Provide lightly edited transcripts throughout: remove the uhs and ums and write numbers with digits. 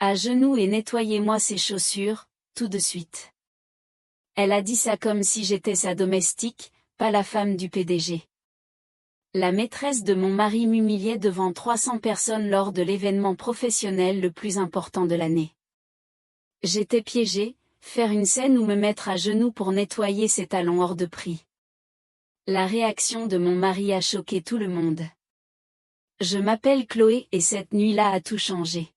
À genoux et nettoyez-moi ses chaussures, tout de suite. Elle a dit ça comme si j'étais sa domestique, pas la femme du PDG. La maîtresse de mon mari m'humiliait devant 300 personnes lors de l'événement professionnel le plus important de l'année. J'étais piégée, faire une scène ou me mettre à genoux pour nettoyer ses talons hors de prix. La réaction de mon mari a choqué tout le monde. Je m'appelle Chloé et cette nuit-là a tout changé.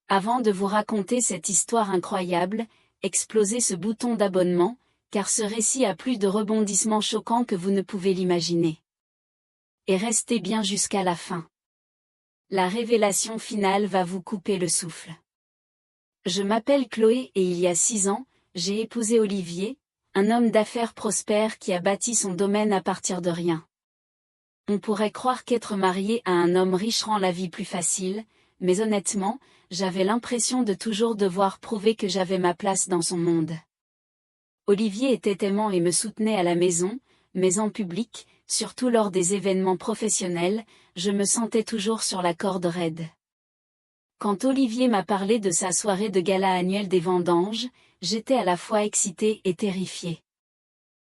Avant de vous raconter cette histoire incroyable, explosez ce bouton d'abonnement, car ce récit a plus de rebondissements choquants que vous ne pouvez l'imaginer. Et restez bien jusqu'à la fin. La révélation finale va vous couper le souffle. Je m'appelle Chloé et il y a 6 ans, j'ai épousé Olivier, un homme d'affaires prospère qui a bâti son domaine à partir de rien. On pourrait croire qu'être marié à un homme riche rend la vie plus facile, mais honnêtement, j'avais l'impression de toujours devoir prouver que j'avais ma place dans son monde. Olivier était aimant et me soutenait à la maison, mais en public, surtout lors des événements professionnels, je me sentais toujours sur la corde raide. Quand Olivier m'a parlé de sa soirée de gala annuelle des vendanges, j'étais à la fois excitée et terrifiée.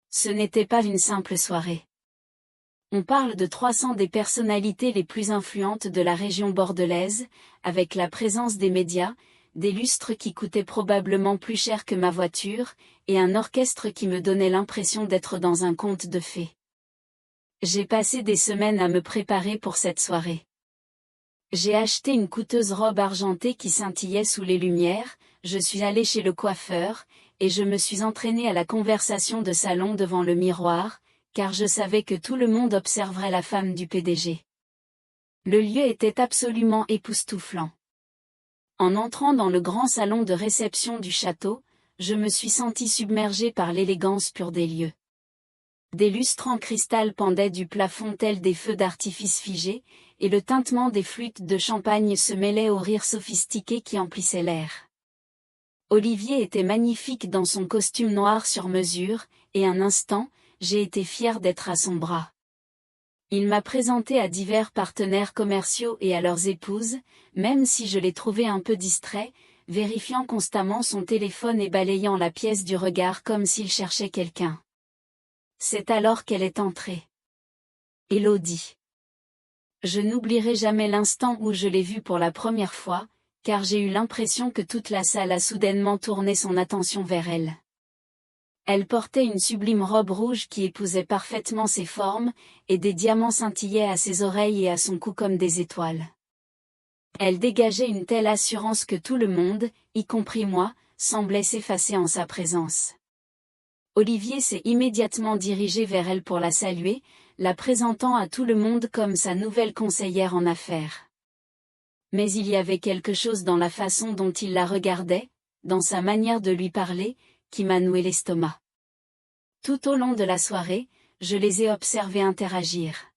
Ce n'était pas une simple soirée. On parle de 300 des personnalités les plus influentes de la région bordelaise, avec la présence des médias, des lustres qui coûtaient probablement plus cher que ma voiture, et un orchestre qui me donnait l'impression d'être dans un conte de fées. J'ai passé des semaines à me préparer pour cette soirée. J'ai acheté une coûteuse robe argentée qui scintillait sous les lumières, je suis allée chez le coiffeur, et je me suis entraînée à la conversation de salon devant le miroir, car je savais que tout le monde observerait la femme du PDG. Le lieu était absolument époustouflant. En entrant dans le grand salon de réception du château, je me suis sentie submergée par l'élégance pure des lieux. Des lustres en cristal pendaient du plafond tels des feux d'artifice figés, et le tintement des flûtes de champagne se mêlait aux rires sophistiqués qui emplissaient l'air. Olivier était magnifique dans son costume noir sur mesure, et un instant, j'ai été fière d'être à son bras. Il m'a présenté à divers partenaires commerciaux et à leurs épouses, même si je les trouvais un peu distraits, vérifiant constamment son téléphone et balayant la pièce du regard comme s'il cherchait quelqu'un. C'est alors qu'elle est entrée. Élodie. Je n'oublierai jamais l'instant où je l'ai vue pour la première fois, car j'ai eu l'impression que toute la salle a soudainement tourné son attention vers elle. Elle portait une sublime robe rouge qui épousait parfaitement ses formes, et des diamants scintillaient à ses oreilles et à son cou comme des étoiles. Elle dégageait une telle assurance que tout le monde, y compris moi, semblait s'effacer en sa présence. Olivier s'est immédiatement dirigé vers elle pour la saluer, la présentant à tout le monde comme sa nouvelle conseillère en affaires. Mais il y avait quelque chose dans la façon dont il la regardait, dans sa manière de lui parler, qui m'a noué l'estomac. Tout au long de la soirée, je les ai observés interagir.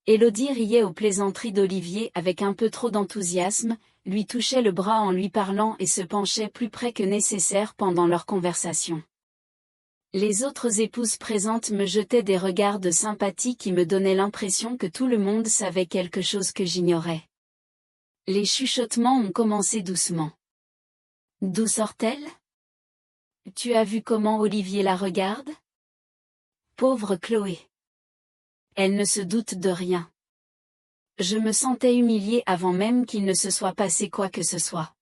Élodie riait aux plaisanteries d'Olivier avec un peu trop d'enthousiasme, lui touchait le bras en lui parlant et se penchait plus près que nécessaire pendant leur conversation. Les autres épouses présentes me jetaient des regards de sympathie qui me donnaient l'impression que tout le monde savait quelque chose que j'ignorais. Les chuchotements ont commencé doucement. D'où sort-elle ? Tu as vu comment Olivier la regarde ? Pauvre Chloé. Elle ne se doute de rien. Je me sentais humiliée avant même qu'il ne se soit passé quoi que ce soit.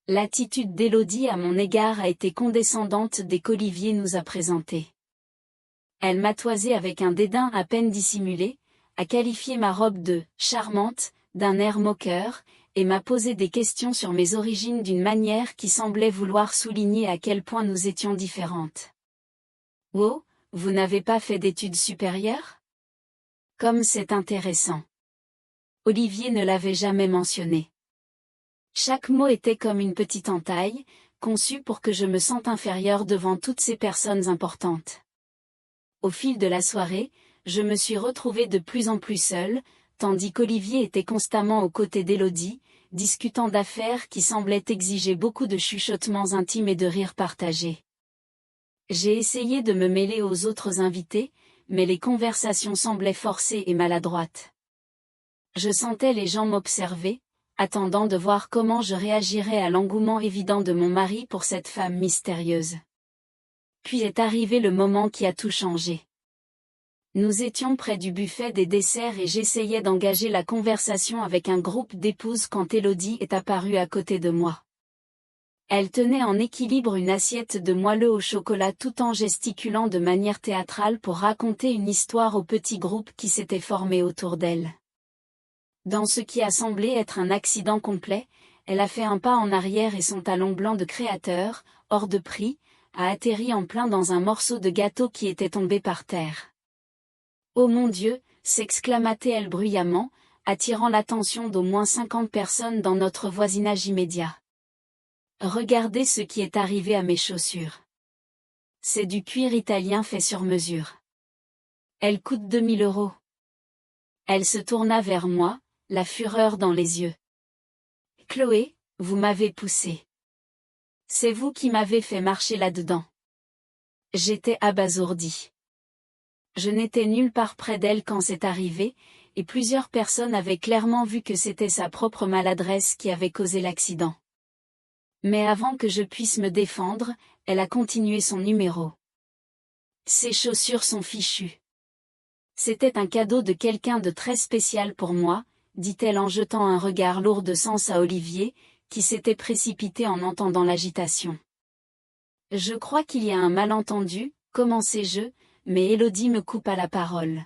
L'attitude d'Élodie à mon égard a été condescendante dès qu'Olivier nous a présentés. Elle m'a toisé avec un dédain à peine dissimulé, a qualifié ma robe de « charmante » d'un air moqueur, et m'a posé des questions sur mes origines d'une manière qui semblait vouloir souligner à quel point nous étions différentes. « Oh, vous n'avez pas fait d'études supérieures ? Comme c'est intéressant. » Olivier ne l'avait jamais mentionné. Chaque mot était comme une petite entaille, conçue pour que je me sente inférieure devant toutes ces personnes importantes. Au fil de la soirée, je me suis retrouvée de plus en plus seule, tandis qu'Olivier était constamment aux côtés d'Élodie, discutant d'affaires qui semblaient exiger beaucoup de chuchotements intimes et de rires partagés. J'ai essayé de me mêler aux autres invités, mais les conversations semblaient forcées et maladroites. Je sentais les gens m'observer, attendant de voir comment je réagirais à l'engouement évident de mon mari pour cette femme mystérieuse. Puis est arrivé le moment qui a tout changé. Nous étions près du buffet des desserts et j'essayais d'engager la conversation avec un groupe d'épouses quand Élodie est apparue à côté de moi. Elle tenait en équilibre une assiette de moelleux au chocolat tout en gesticulant de manière théâtrale pour raconter une histoire au petit groupe qui s'était formé autour d'elle. Dans ce qui a semblé être un accident complet, elle a fait un pas en arrière et son talon blanc de créateur, hors de prix, a atterri en plein dans un morceau de gâteau qui était tombé par terre. « Oh mon Dieu !» s'exclama-t-elle bruyamment, attirant l'attention d'au moins 50 personnes dans notre voisinage immédiat. « Regardez ce qui est arrivé à mes chaussures. C'est du cuir italien fait sur mesure. Elles coûtent 2000 €. Elle se tourna vers moi, la fureur dans les yeux. « Chloé, vous m'avez poussée. C'est vous qui m'avez fait marcher là-dedans. » J'étais abasourdie. Je n'étais nulle part près d'elle quand c'est arrivé, et plusieurs personnes avaient clairement vu que c'était sa propre maladresse qui avait causé l'accident. Mais avant que je puisse me défendre, elle a continué son numéro. « Ces chaussures sont fichues. C'était un cadeau de quelqu'un de très spécial pour moi, » dit-elle en jetant un regard lourd de sens à Olivier, qui s'était précipité en entendant l'agitation. « Je crois qu'il y a un malentendu, » commençai-je, mais Élodie me coupa la parole.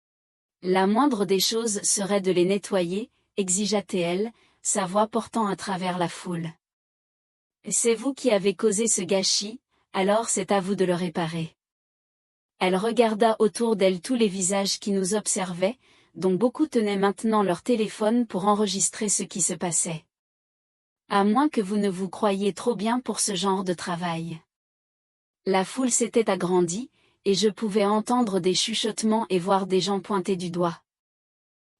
« La moindre des choses serait de les nettoyer, » exigea-t-elle, sa voix portant à travers la foule. « C'est vous qui avez causé ce gâchis, alors c'est à vous de le réparer. » Elle regarda autour d'elle tous les visages qui nous observaient, dont beaucoup tenaient maintenant leur téléphone pour enregistrer ce qui se passait. À moins que vous ne vous croyiez trop bien pour ce genre de travail. La foule s'était agrandie, et je pouvais entendre des chuchotements et voir des gens pointer du doigt.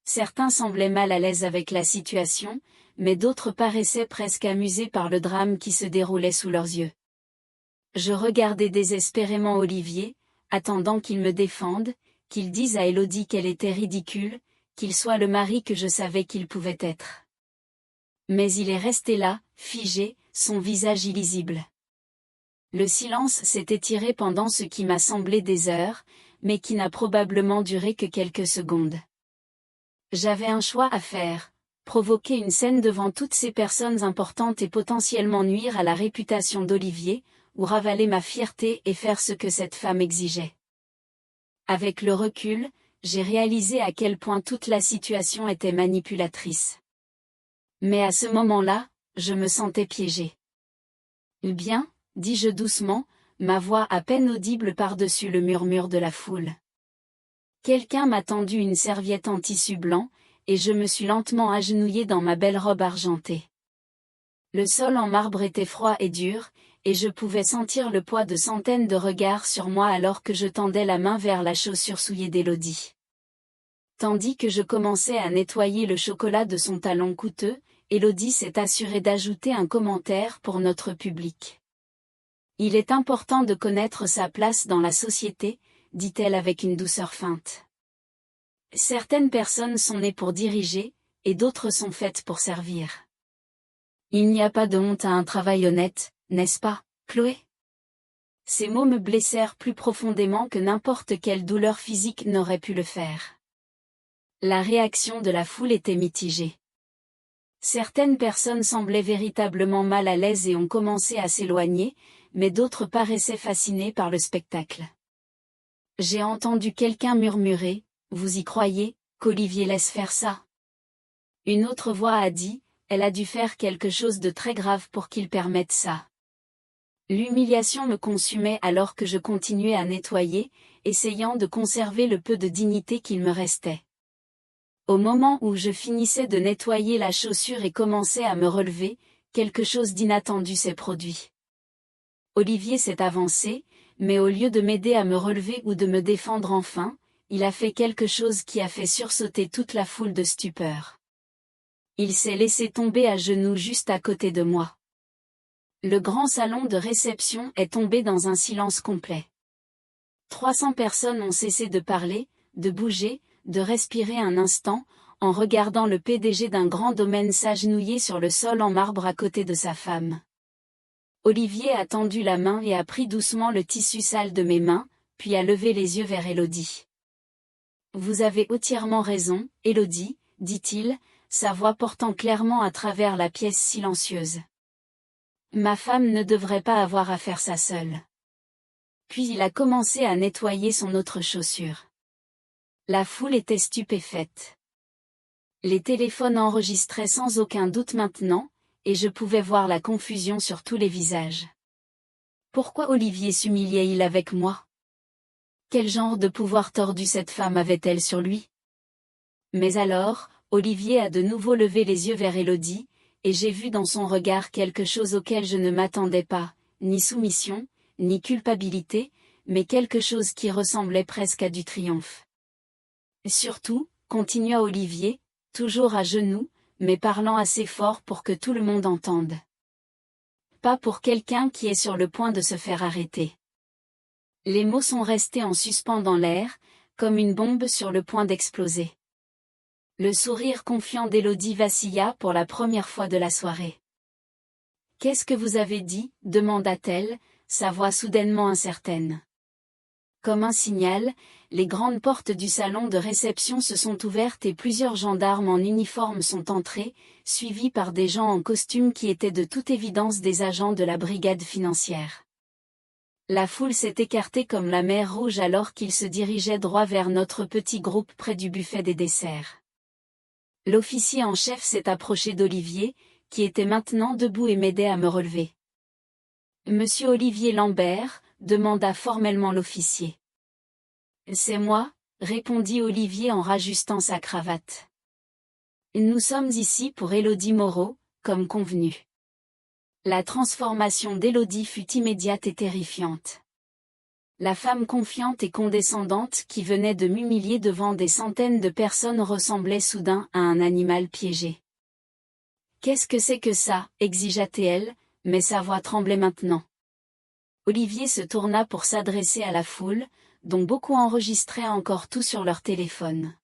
Certains semblaient mal à l'aise avec la situation, mais d'autres paraissaient presque amusés par le drame qui se déroulait sous leurs yeux. Je regardais désespérément Olivier, attendant qu'il me défende, qu'il dise à Élodie qu'elle était ridicule, qu'il soit le mari que je savais qu'il pouvait être. Mais il est resté là, figé, son visage illisible. Le silence s'est étiré pendant ce qui m'a semblé des heures, mais qui n'a probablement duré que quelques secondes. J'avais un choix à faire, provoquer une scène devant toutes ces personnes importantes et potentiellement nuire à la réputation d'Olivier, ou ravaler ma fierté et faire ce que cette femme exigeait. Avec le recul, j'ai réalisé à quel point toute la situation était manipulatrice. Mais à ce moment-là, je me sentais piégée. « Bien », dis-je doucement, ma voix à peine audible par-dessus le murmure de la foule. Quelqu'un m'a tendu une serviette en tissu blanc, et je me suis lentement agenouillée dans ma belle robe argentée. Le sol en marbre était froid et dur, et je pouvais sentir le poids de centaines de regards sur moi alors que je tendais la main vers la chaussure souillée d'Élodie. Tandis que je commençais à nettoyer le chocolat de son talon coûteux, Élodie s'est assurée d'ajouter un commentaire pour notre public. « Il est important de connaître sa place dans la société, » dit-elle avec une douceur feinte. « Certaines personnes sont nées pour diriger, et d'autres sont faites pour servir. Il n'y a pas de honte à un travail honnête, n'est-ce pas, Chloé ?» Ces mots me blessèrent plus profondément que n'importe quelle douleur physique n'aurait pu le faire. La réaction de la foule était mitigée. Certaines personnes semblaient véritablement mal à l'aise et ont commencé à s'éloigner, mais d'autres paraissaient fascinées par le spectacle. J'ai entendu quelqu'un murmurer, « Vous y croyez, qu'Olivier laisse faire ça ?» Une autre voix a dit, « Elle a dû faire quelque chose de très grave pour qu'il permette ça. » L'humiliation me consumait alors que je continuais à nettoyer, essayant de conserver le peu de dignité qu'il me restait. Au moment où je finissais de nettoyer la chaussure et commençais à me relever, quelque chose d'inattendu s'est produit. Olivier s'est avancé, mais au lieu de m'aider à me relever ou de me défendre enfin, il a fait quelque chose qui a fait sursauter toute la foule de stupeur. Il s'est laissé tomber à genoux juste à côté de moi. Le grand salon de réception est tombé dans un silence complet. 300 personnes ont cessé de parler, de bouger, de respirer un instant, en regardant le PDG d'un grand domaine s'agenouiller sur le sol en marbre à côté de sa femme. Olivier a tendu la main et a pris doucement le tissu sale de mes mains, puis a levé les yeux vers Élodie. « Vous avez entièrement raison, Élodie, dit-il, sa voix portant clairement à travers la pièce silencieuse. Ma femme ne devrait pas avoir à faire ça seule. Puis il a commencé à nettoyer son autre chaussure. La foule était stupéfaite. Les téléphones enregistraient sans aucun doute maintenant, et je pouvais voir la confusion sur tous les visages. Pourquoi Olivier s'humiliait-il avec moi? Quel genre de pouvoir tordu cette femme avait-elle sur lui? Mais alors, Olivier a de nouveau levé les yeux vers Élodie, et j'ai vu dans son regard quelque chose auquel je ne m'attendais pas, ni soumission, ni culpabilité, mais quelque chose qui ressemblait presque à du triomphe. Surtout, continua Olivier, toujours à genoux, mais parlant assez fort pour que tout le monde entende. Pas pour quelqu'un qui est sur le point de se faire arrêter. Les mots sont restés en suspens dans l'air, comme une bombe sur le point d'exploser. Le sourire confiant d'Élodie vacilla pour la première fois de la soirée. « Qu'est-ce que vous avez dit » demanda-t-elle, sa voix soudainement incertaine. Comme un signal, les grandes portes du salon de réception se sont ouvertes et plusieurs gendarmes en uniforme sont entrés, suivis par des gens en costume qui étaient de toute évidence des agents de la brigade financière. La foule s'est écartée comme la mer Rouge alors qu'ils se dirigeaient droit vers notre petit groupe près du buffet des desserts. L'officier en chef s'est approché d'Olivier, qui était maintenant debout et m'aidait à me relever. « Monsieur Olivier Lambert » demanda formellement l'officier. « C'est moi » répondit Olivier en rajustant sa cravate. « Nous sommes ici pour Élodie Moreau, comme convenu. » La transformation d'Élodie fut immédiate et terrifiante. La femme confiante et condescendante qui venait de m'humilier devant des centaines de personnes ressemblait soudain à un animal piégé. « Qu'est-ce que c'est que ça » exigea-t-elle, mais sa voix tremblait maintenant. Olivier se tourna pour s'adresser à la foule, dont beaucoup enregistraient encore tout sur leur téléphone.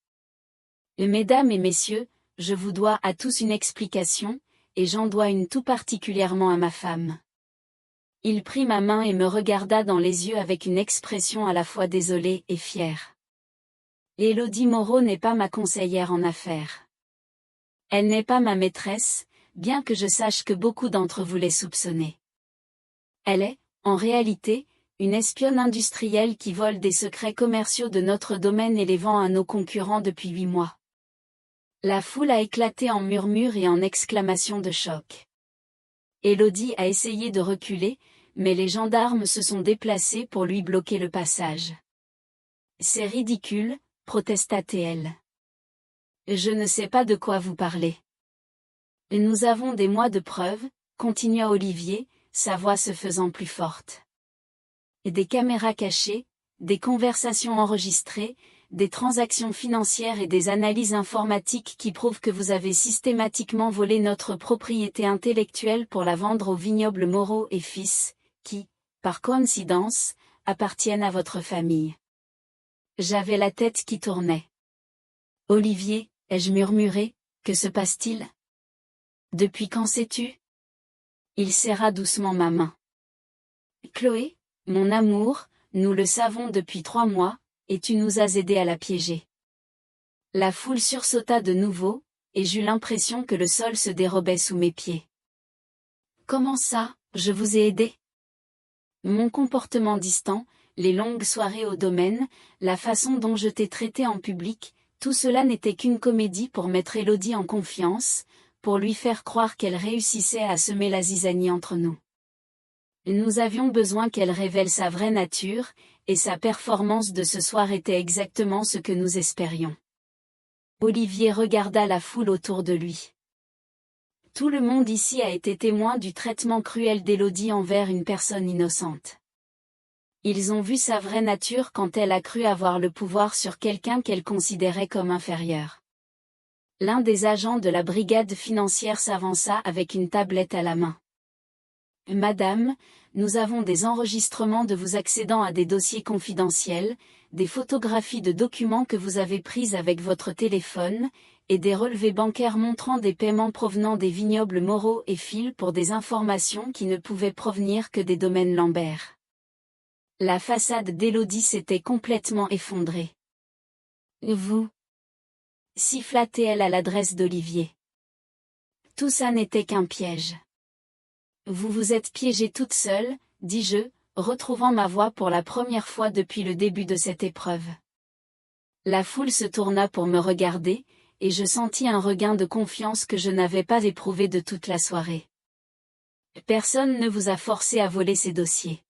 « Mesdames et messieurs, je vous dois à tous une explication, et j'en dois une tout particulièrement à ma femme. » Il prit ma main et me regarda dans les yeux avec une expression à la fois désolée et fière. « Élodie Moreau n'est pas ma conseillère en affaires. Elle n'est pas ma maîtresse, bien que je sache que beaucoup d'entre vous les soupçonnez. Elle est, en réalité, une espionne industrielle qui vole des secrets commerciaux de notre domaine et les vend à nos concurrents depuis 8 mois. » La foule a éclaté en murmures et en exclamations de choc. Élodie a essayé de reculer, mais les gendarmes se sont déplacés pour lui bloquer le passage. « C'est ridicule » protesta-t-elle. « Je ne sais pas de quoi vous parlez. »« Nous avons des mois de preuves » continua Olivier, sa voix se faisant plus forte. « Des caméras cachées, des conversations enregistrées, des transactions financières et des analyses informatiques qui prouvent que vous avez systématiquement volé notre propriété intellectuelle pour la vendre au vignoble Moreau et Fils, qui, par coïncidence, appartiennent à votre famille. » J'avais la tête qui tournait. « Olivier, ai-je murmuré, que se passe-t-il? Depuis quand sais-tu? » Il serra doucement ma main. « Chloé, mon amour, nous le savons depuis 3 mois, et tu nous as aidés à la piéger. » La foule sursauta de nouveau, et j'eus l'impression que le sol se dérobait sous mes pieds. « Comment ça, je vous ai aidé? » Mon comportement distant, les longues soirées au domaine, la façon dont je t'ai traité en public, tout cela n'était qu'une comédie pour mettre Élodie en confiance, pour lui faire croire qu'elle réussissait à semer la zizanie entre nous. Nous avions besoin qu'elle révèle sa vraie nature, et sa performance de ce soir était exactement ce que nous espérions. Olivier regarda la foule autour de lui. Tout le monde ici a été témoin du traitement cruel d'Élodie envers une personne innocente. Ils ont vu sa vraie nature quand elle a cru avoir le pouvoir sur quelqu'un qu'elle considérait comme inférieur. L'un des agents de la brigade financière s'avança avec une tablette à la main. « Madame, nous avons des enregistrements de vous accédant à des dossiers confidentiels, des photographies de documents que vous avez prises avec votre téléphone, et des relevés bancaires montrant des paiements provenant des vignobles Moreau et Phil pour des informations qui ne pouvaient provenir que des domaines Lambert. La façade d'Élodie s'était complètement effondrée. Vous siffla-t-elle à l'adresse d'Olivier. Tout ça n'était qu'un piège. Vous vous êtes piégée toute seule, dis-je, retrouvant ma voix pour la première fois depuis le début de cette épreuve. La foule se tourna pour me regarder, et je sentis un regain de confiance que je n'avais pas éprouvé de toute la soirée. Personne ne vous a forcé à voler ces dossiers.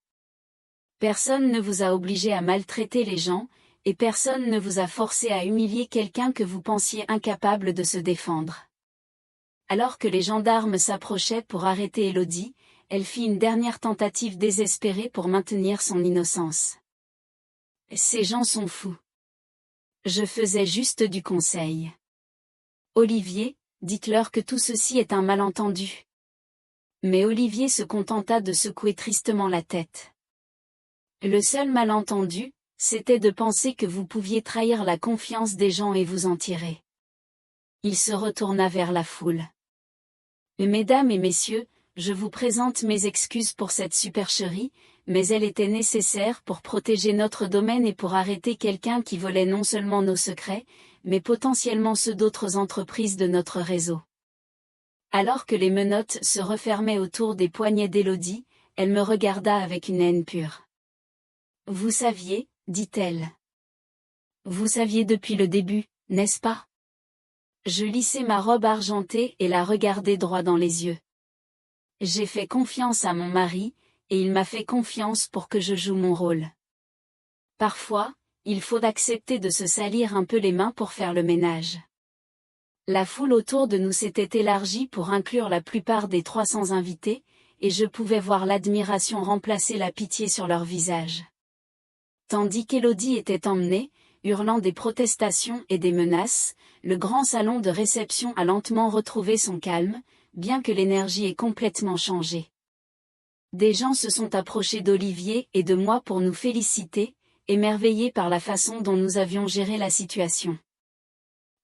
Personne ne vous a obligé à maltraiter les gens, et personne ne vous a forcé à humilier quelqu'un que vous pensiez incapable de se défendre. Alors que les gendarmes s'approchaient pour arrêter Élodie, elle fit une dernière tentative désespérée pour maintenir son innocence. Ces gens sont fous. Je faisais juste du conseil. Olivier, dites-leur que tout ceci est un malentendu. Mais Olivier se contenta de secouer tristement la tête. Le seul malentendu, c'était de penser que vous pouviez trahir la confiance des gens et vous en tirer. Il se retourna vers la foule. Mesdames et messieurs, je vous présente mes excuses pour cette supercherie, mais elle était nécessaire pour protéger notre domaine et pour arrêter quelqu'un qui volait non seulement nos secrets, mais potentiellement ceux d'autres entreprises de notre réseau. Alors que les menottes se refermaient autour des poignets d'Élodie, elle me regarda avec une haine pure. Vous saviez, dit-elle. Vous saviez depuis le début, n'est-ce pas? Je lissai ma robe argentée et la regardai droit dans les yeux. J'ai fait confiance à mon mari, et il m'a fait confiance pour que je joue mon rôle. Parfois, il faut accepter de se salir un peu les mains pour faire le ménage. La foule autour de nous s'était élargie pour inclure la plupart des 300 invités, et je pouvais voir l'admiration remplacer la pitié sur leurs visages. Tandis qu'Élodie était emmenée, hurlant des protestations et des menaces, le grand salon de réception a lentement retrouvé son calme, bien que l'énergie ait complètement changé. Des gens se sont approchés d'Olivier et de moi pour nous féliciter, émerveillés par la façon dont nous avions géré la situation.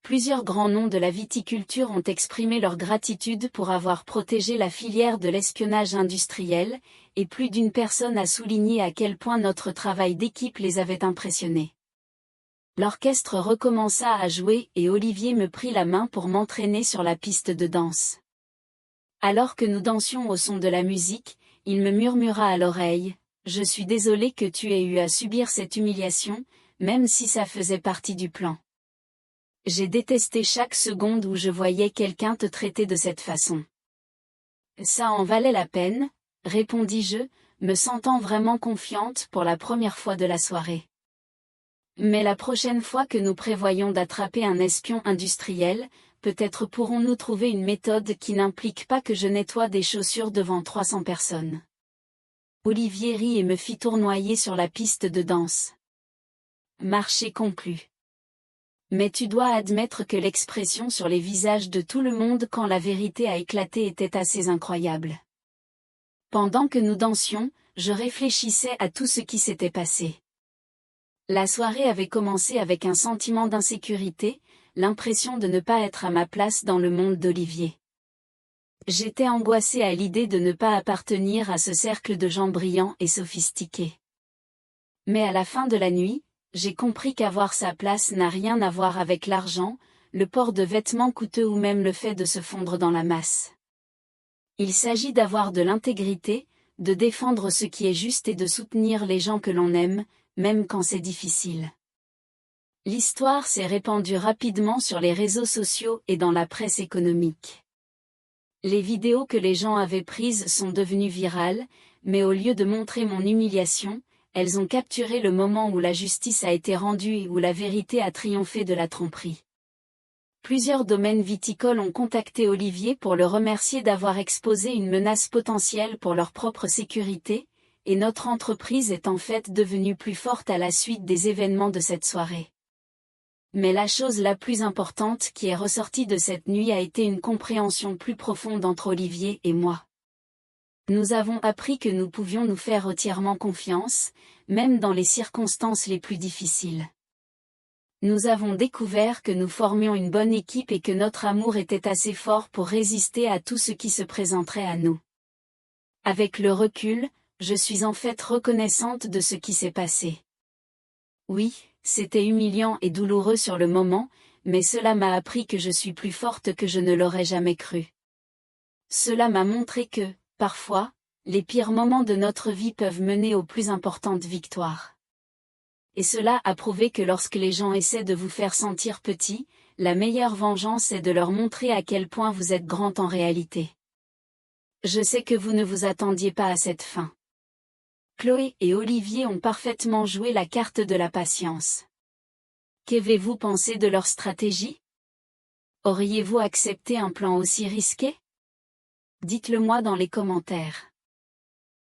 Plusieurs grands noms de la viticulture ont exprimé leur gratitude pour avoir protégé la filière de l'espionnage industriel, et plus d'une personne a souligné à quel point notre travail d'équipe les avait impressionnés. L'orchestre recommença à jouer et Olivier me prit la main pour m'entraîner sur la piste de danse. Alors que nous dansions au son de la musique, il me murmura à l'oreille, « Je suis désolé que tu aies eu à subir cette humiliation, même si ça faisait partie du plan. J'ai détesté chaque seconde où je voyais quelqu'un te traiter de cette façon. » Ça en valait la peine, répondis-je, me sentant vraiment confiante pour la première fois de la soirée. Mais la prochaine fois que nous prévoyons d'attraper un espion industriel, peut-être pourrons-nous trouver une méthode qui n'implique pas que je nettoie des chaussures devant 300 personnes. Olivier rit et me fit tournoyer sur la piste de danse. Marché conclu. Mais tu dois admettre que l'expression sur les visages de tout le monde quand la vérité a éclaté était assez incroyable. Pendant que nous dansions, je réfléchissais à tout ce qui s'était passé. La soirée avait commencé avec un sentiment d'insécurité, l'impression de ne pas être à ma place dans le monde d'Olivier. J'étais angoissée à l'idée de ne pas appartenir à ce cercle de gens brillants et sophistiqués. Mais à la fin de la nuit, j'ai compris qu'avoir sa place n'a rien à voir avec l'argent, le port de vêtements coûteux ou même le fait de se fondre dans la masse. Il s'agit d'avoir de l'intégrité, de défendre ce qui est juste et de soutenir les gens que l'on aime, même quand c'est difficile. L'histoire s'est répandue rapidement sur les réseaux sociaux et dans la presse économique. Les vidéos que les gens avaient prises sont devenues virales, mais au lieu de montrer mon humiliation, elles ont capturé le moment où la justice a été rendue et où la vérité a triomphé de la tromperie. Plusieurs domaines viticoles ont contacté Olivier pour le remercier d'avoir exposé une menace potentielle pour leur propre sécurité, et notre entreprise est en fait devenue plus forte à la suite des événements de cette soirée. Mais la chose la plus importante qui est ressortie de cette nuit a été une compréhension plus profonde entre Olivier et moi. Nous avons appris que nous pouvions nous faire entièrement confiance, même dans les circonstances les plus difficiles. Nous avons découvert que nous formions une bonne équipe et que notre amour était assez fort pour résister à tout ce qui se présenterait à nous. Avec le recul, je suis en fait reconnaissante de ce qui s'est passé. Oui, c'était humiliant et douloureux sur le moment, mais cela m'a appris que je suis plus forte que je ne l'aurais jamais cru. Cela m'a montré que, parfois, les pires moments de notre vie peuvent mener aux plus importantes victoires. Et cela a prouvé que lorsque les gens essaient de vous faire sentir petit, la meilleure vengeance est de leur montrer à quel point vous êtes grand en réalité. Je sais que vous ne vous attendiez pas à cette fin. Chloé et Olivier ont parfaitement joué la carte de la patience. Qu'avez-vous pensé de leur stratégie? Auriez-vous accepté un plan aussi risqué? Dites-le moi dans les commentaires.